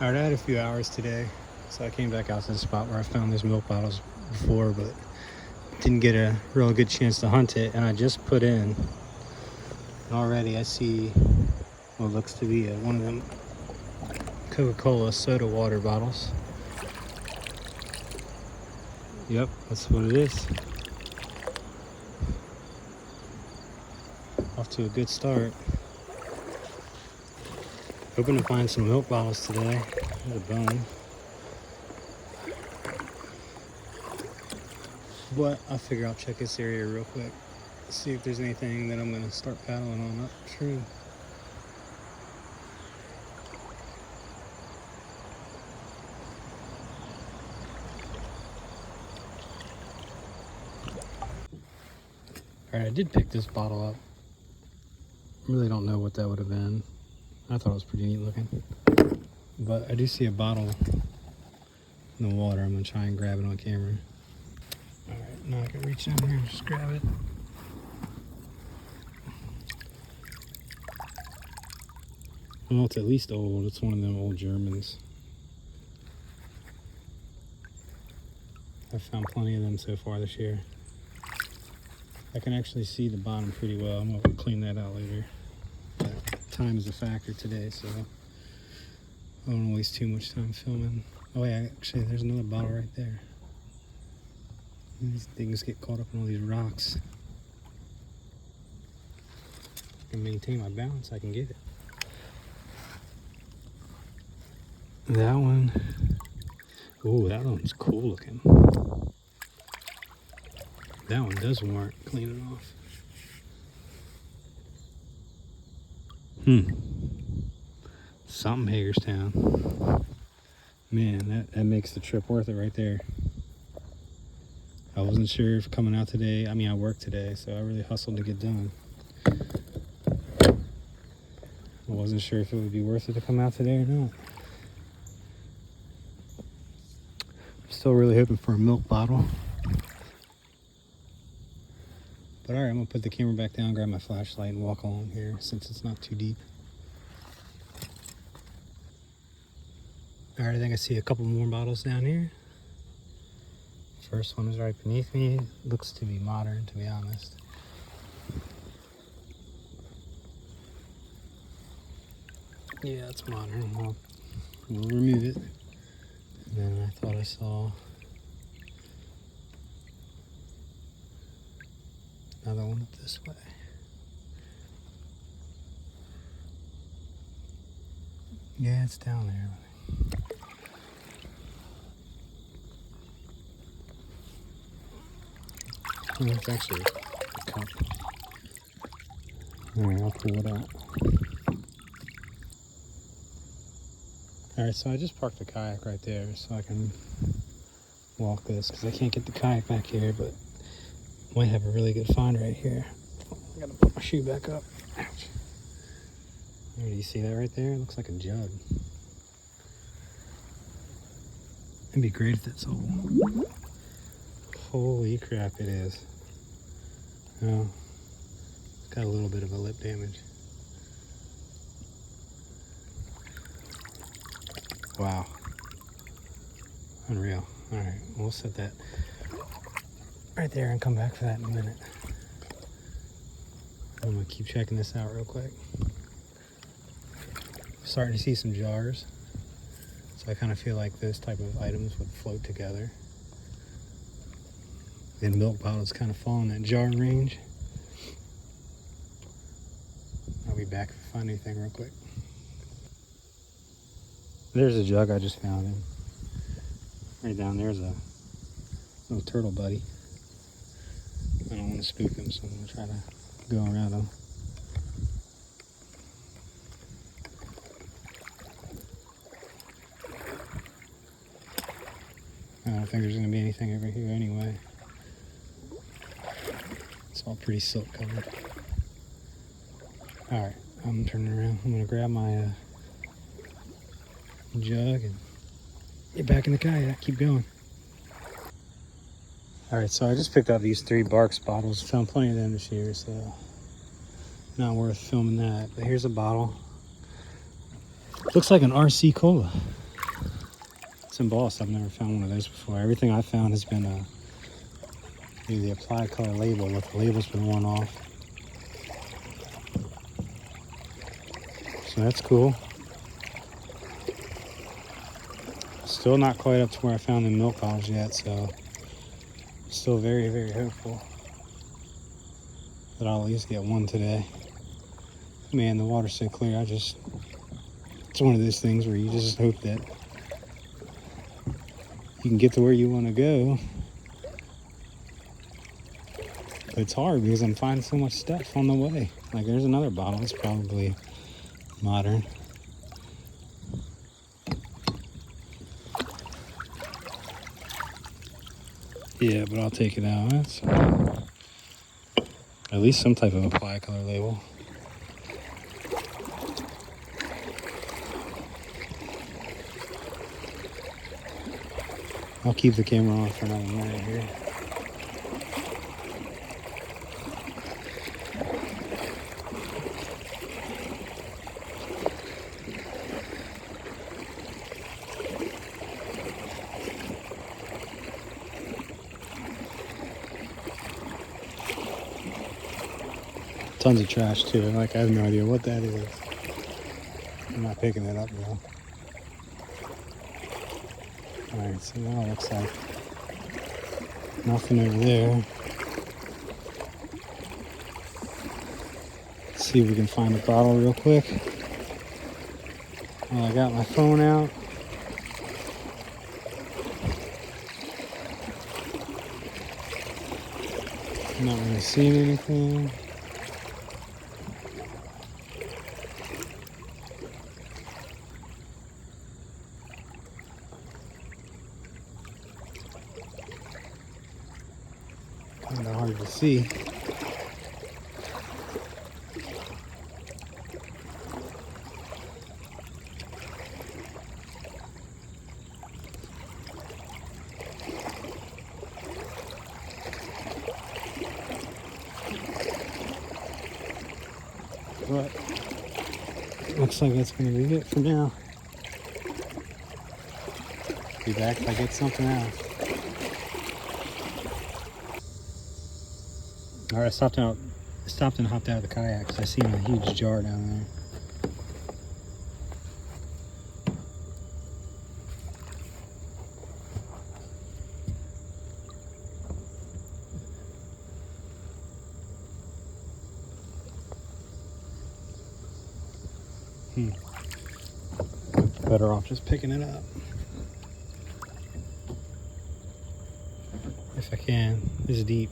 Alright, I had a few hours today, so I came back out to the spot where I found these milk bottles before, but didn't get a real good chance to hunt it. And I just put in, and already I see what looks to be one of them Coca-Cola soda water bottles. Yep, that's what it is. Off to a good start. Hoping to find some milk bottles today. There's a bone. But I figure I'll check this area real quick. See if there's anything that I'm gonna start paddling on upstream. Alright, I did pick this bottle up. Really don't know what that would have been. I thought it was pretty neat looking. But I do see a bottle in the water. I'm gonna try and grab it on camera. Alright, now I can reach down here and just grab it. Well, it's at least old. It's one of them old Germans. I've found plenty of them so far this year. I can actually see the bottom pretty well. I'm gonna clean that out later. But time is a factor today, so I don't want to waste too much time filming. Oh yeah, actually there's another bottle right there. These things get caught up in all these rocks. If I can maintain my balance, I can get it. That one, oh, that one's cool looking. That one does warrant cleaning off. Something Hagerstown. Man, that makes the trip worth it right there. I wasn't sure if coming out today, I worked today, so I really hustled to get done. I wasn't sure if it would be worth it to come out today or not. I'm still really hoping for a milk bottle. But alright, I'm gonna put the camera back down, grab my flashlight, and walk along here since it's not too deep. Alright, I think I see a couple more bottles down here. First one is right beneath me. Looks to be modern, to be honest. Yeah, it's modern. We'll remove it. And then I thought I saw another one up this way. Yeah, it's down there. Oh, it's actually a cup. Alright, I'll pull it out. Alright, so I just parked the kayak right there so I can walk this because I can't get the kayak back here, but might have a really good find right here. I gotta put my shoe back up. Ouch. There, do you see that right there? It looks like a jug. It'd be great if it's old. Holy crap, it is. Oh, it's got a little bit of a lip damage. Wow. Unreal. Alright, we'll set that right there and come back for that in a minute. I'm gonna keep checking this out real quick. Starting to see some jars. So I kind of feel like those type of items would float together. And milk bottles kind of fall in that jar range. I'll be back if I find anything real quick. There's a jug I just found in. Right down there's a little turtle buddy. I don't want to spook him, so I'm going to try to go around him. I don't think there's going to be anything over here anyway. It's all pretty silt covered. Alright, I'm turning around. I'm going to grab my jug and get back in the kayak. Keep going. Alright, so I just picked up these 3 Barks bottles. Found plenty of them this year, so not worth filming that. But here's a bottle. Looks like an RC Cola. It's embossed. I've never found one of those before. Everything I found has been the applied color label. Look, the label's been worn off. So that's cool. Still not quite up to where I found the milk bottles yet, so still very, very hopeful that I'll at least get one today. Man, the water's so clear. It's one of those things where you just hope that you can get to where you want to go. But it's hard because I'm finding so much stuff on the way. Like, there's another bottle. It's probably modern. Yeah, but I'll take it out. That's at least some type of apply color label. I'll keep the camera on for another minute here. Tons of trash too. Like, I have no idea what that is. I'm not picking it up though. Alright, so now it looks like nothing over there. Let's see if we can find a bottle real quick. Well, I got my phone out. I'm not really seeing anything. Kind of hard to see. But looks like that's going to be it for now. Be back if I get something else. Alright, I stopped and hopped out of the kayak because I seen a huge jar down there. Better off just picking it up. If I can. This is deep.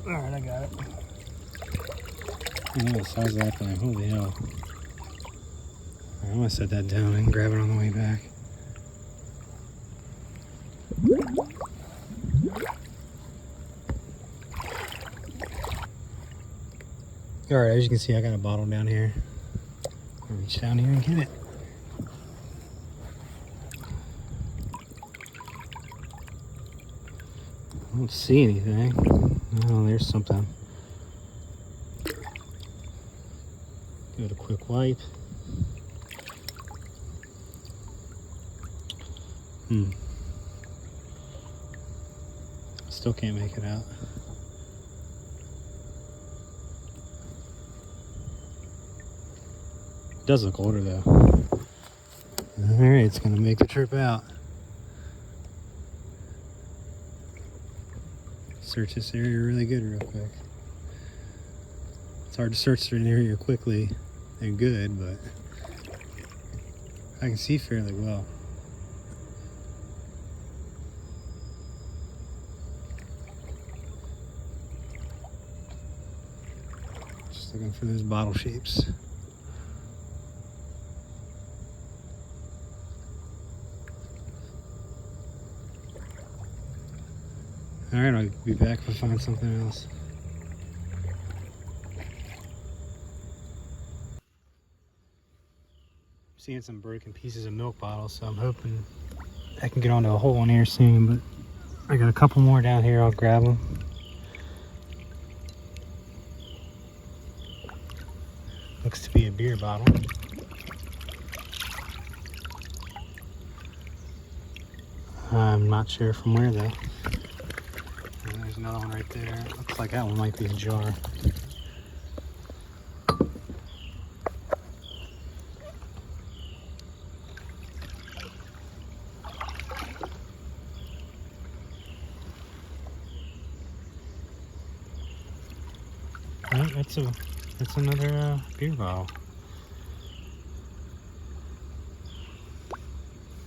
Alright, I got it. I know the size of that thing. Holy hell. Alright, I'm gonna set that down and grab it on the way back. Alright, as you can see, I got a bottle down here. I'll reach down here and get it. I don't see anything. Oh, there's something. Give it a quick wipe. Still can't make it out. It does look older though. Alright, it's gonna make the trip out. Search this area really good real quick. It's hard to search through an area quickly and good, but I can see fairly well. Just looking for those bottle shapes. Alright, I'll be back if I find something else. Seeing some broken pieces of milk bottles, so I'm hoping I can get onto a hole in here soon, but I got a couple more down here. I'll grab them. Looks to be a beer bottle. I'm not sure from where though. And there's another one right there. Looks like that one might be a jar. Right, that's another beer bottle.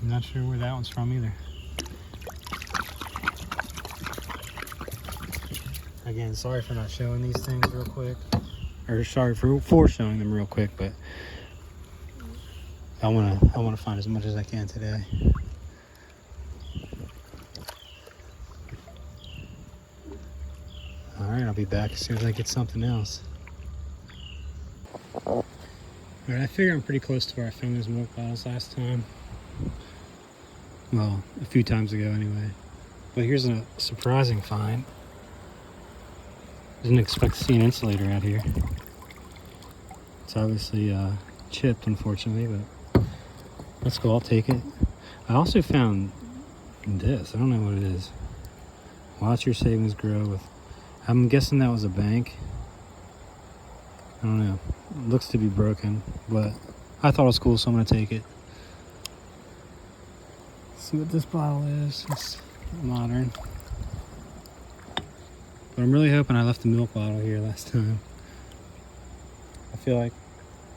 I'm not sure where that one's from either. Again, sorry for not showing these things real quick. Or sorry for showing them real quick, but I wanna find as much as I can today. Alright, I'll be back as soon as I get something else. Alright, I figure I'm pretty close to where I found those milk bottles last time. Well, a few times ago anyway. But here's a surprising find. Didn't expect to see an insulator out here. It's obviously chipped, unfortunately, but let's go, I'll take it. I also found this. I don't know what it is. Watch your savings grow with... I'm guessing that was a bank. I don't know. It looks to be broken, but I thought it was cool, so I'm going to take it. See what this bottle is. It's modern. But I'm really hoping I left the milk bottle here last time. I feel like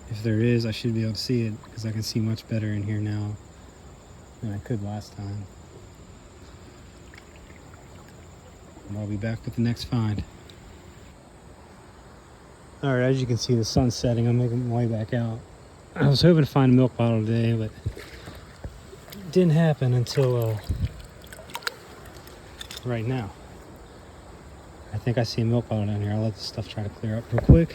if there is, I should be able to see it because I can see much better in here now than I could last time. And I'll be back with the next find. Alright, as you can see, the sun's setting. I'm making my way back out. I was hoping to find a milk bottle today, but it didn't happen until right now. I think I see a milk bottle down here. I'll let this stuff try to clear up real quick.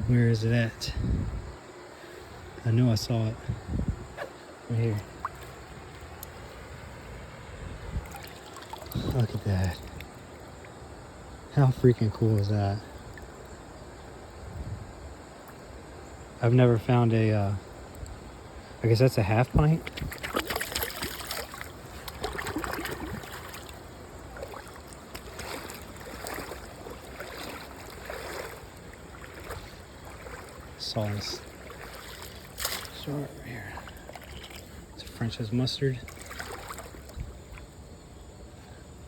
Where is it at? I know I saw it. Right here. Look at that. How freaking cool is that? I've never found a, I guess that's a half pint. Saw this store right here. It's a French's mustard.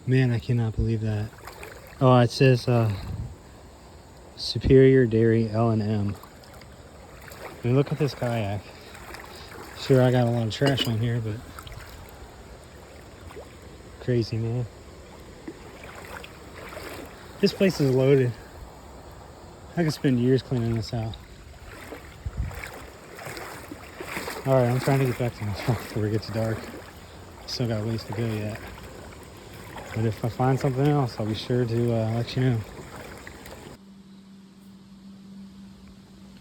Man, I cannot believe that. Oh, it says Superior Dairy L&M. I mean, look at this kayak. Sure, I got a lot of trash on here, but crazy, man. This place is loaded. I could spend years cleaning this out. Alright, I'm trying to get back to my spot before it gets dark. Still got a ways to go yet. But if I find something else, I'll be sure to let you know.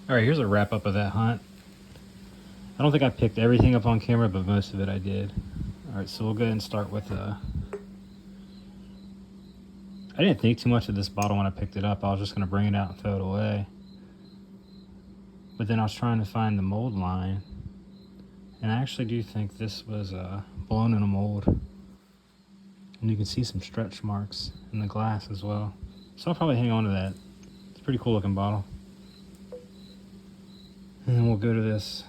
Alright, here's a wrap up of that hunt. I don't think I picked everything up on camera, but most of it I did. Alright, so we'll go ahead and start with I didn't think too much of this bottle when I picked it up. I was just going to bring it out and throw it away. But then I was trying to find the mold line. And I actually do think this was blown in a mold. And you can see some stretch marks in the glass as well. So I'll probably hang on to that. It's a pretty cool looking bottle. And then we'll go to this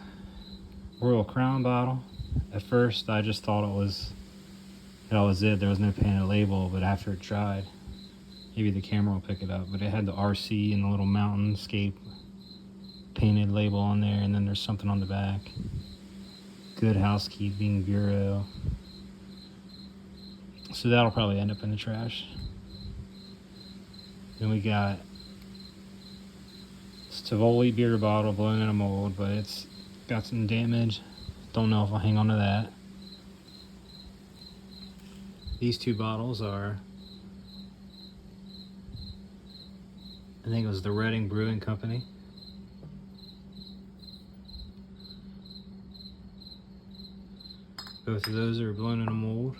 Royal Crown bottle. At first I just thought that was it. There was no painted label, but after it dried, maybe the camera will pick it up. But it had the RC and the little mountainscape painted label on there, and then there's something on the back. Good Housekeeping Bureau. So that'll probably end up in the trash. Then we got Tivoli beer bottle blown in a mold, but it's got some damage. Don't know if I'll hang on to that. These two bottles are, I think it was the Reading Brewing Company. Both of those are blown in a mold.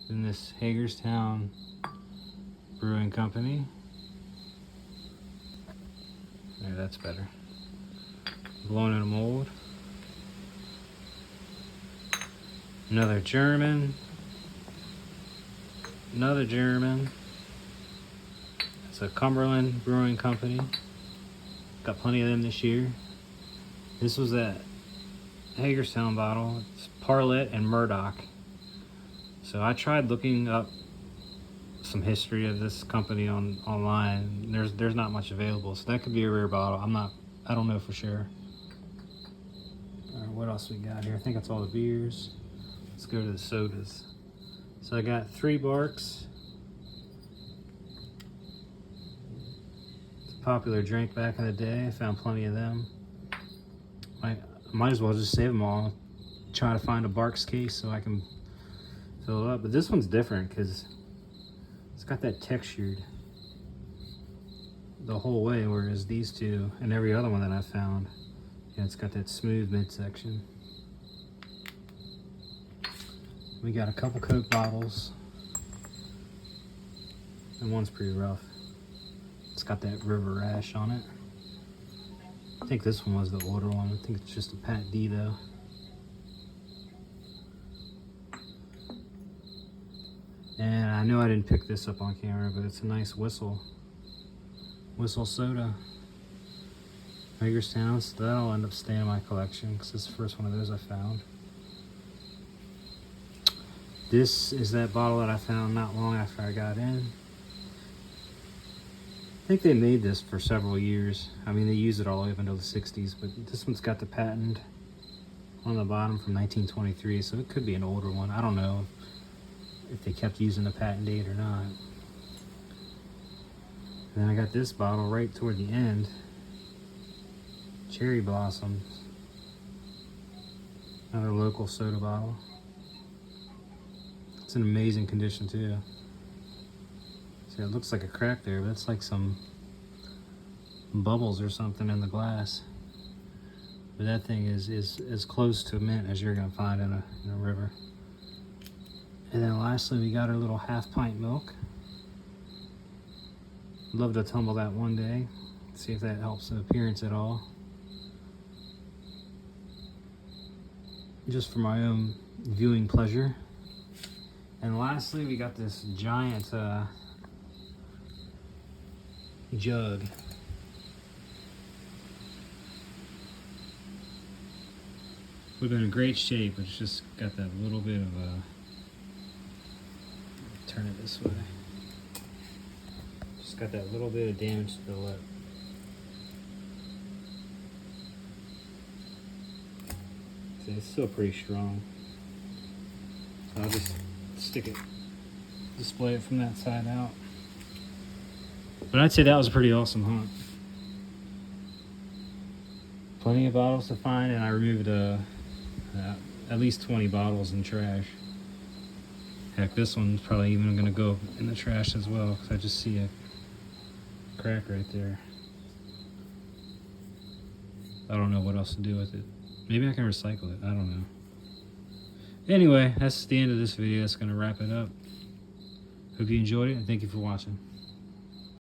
Then this Hagerstown Brewing Company. There, that's better. Blown in a mold. Another German. Another German. It's a Cumberland Brewing Company. Got plenty of them this year. This was that Hagerstown bottle. It's Parlet and Murdoch. So I tried looking up some history of this company online. There's not much available, so that could be a rare bottle. I don't know for sure. What else we got here? I think that's all the beers. Let's go to the sodas. So I got 3 Barks. It's a popular drink back in the day. I found plenty of them. I might as well just save them all. Try to find a Barks case so I can fill it up. But this one's different because it's got that textured the whole way, whereas these two and every other one that I found, yeah, it's got that smooth midsection. We got a couple Coke bottles, and one's pretty rough. It's got that river rash on it. I think this one was the older one. I think it's just a Pat D though. And I know I didn't pick this up on camera, but it's a nice Whistle soda. Hagerstown, so that'll end up staying in my collection because it's the first one of those I found. This is that bottle that I found not long after I got in. I think they made this for several years. I mean, they used it all the way up until the 60s, but this one's got the patent on the bottom from 1923, so it could be an older one. I don't know if they kept using the patent date or not. And then I got this bottle right toward the end. Cherry Blossoms. Another local soda bottle. It's in amazing condition too. See, it looks like a crack there, but it's like some bubbles or something in the glass. But that thing is as close to mint as you're gonna find in a river. And then lastly, we got our little half-pint milk. Love to tumble that one day. See if that helps the appearance at all. Just for my own viewing pleasure. And lastly, we got this giant jug. Would have been in great shape, but it's just got that little bit of a... Turn it this way. Just got that little bit of damage to the lip. See, it's still pretty strong. So I'll just stick it, display it from that side out. But I'd say that was a pretty awesome hunt. Plenty of bottles to find, and I removed at least 20 bottles in trash. Heck, this one's probably even gonna go in the trash as well, because I just see a crack right there. I don't know what else to do with it. Maybe I can recycle it, I don't know. Anyway, that's the end of this video. That's gonna wrap it up. Hope you enjoyed it, and thank you for watching.